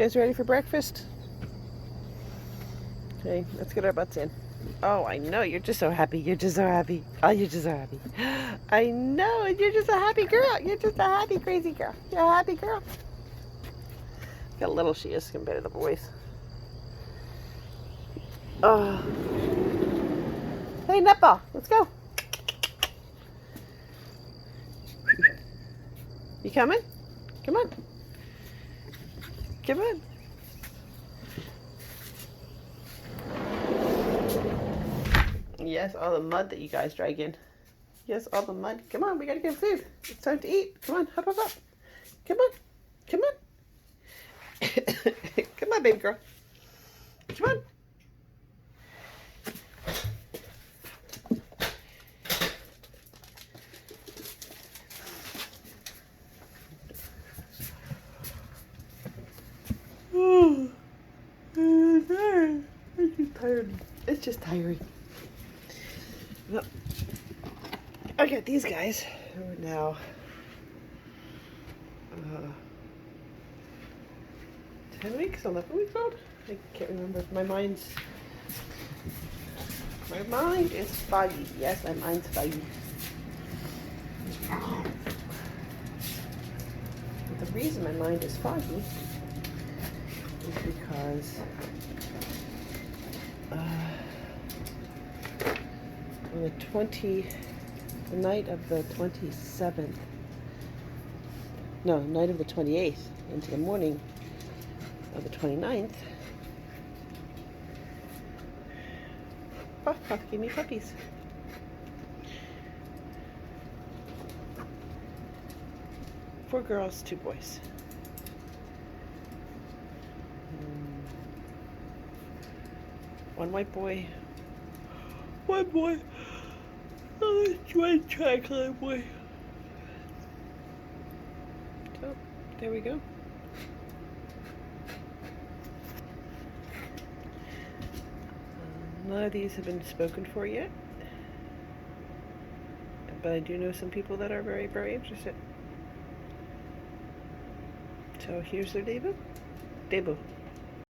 guys ready for breakfast? Okay, let's get our butts in. Oh, I know, you're just so happy. You're just so happy. Oh, you're just so happy. I know, you're just a happy girl. You're just a happy, crazy girl. You're a happy girl. Look how little she is compared to the boys. Oh. Hey, nutball, let's go. You coming? Come on. Come on. Yes, all the mud that you guys drag in. Yes, all the mud. Come on, we gotta get food. It's time to eat. Come on, hop, hop, hop. Come on. Come on. Come on, baby girl. Come on. Oh, I'm just tired. It's just tiring. Well, I got these guys who are now 10 weeks, 11 weeks old. I can't remember. My mind is foggy. Yes, my mind's foggy. But the reason my mind is foggy is because on the night of the 27th, no, night of the 28th into the morning of the 29th, Puff Puff gave me puppies. Four girls, two boys. One white boy, one boy, one chocolate boy. So, there we go. None of these have been spoken for yet, but I do know some people that are very, very interested. So here's their debut.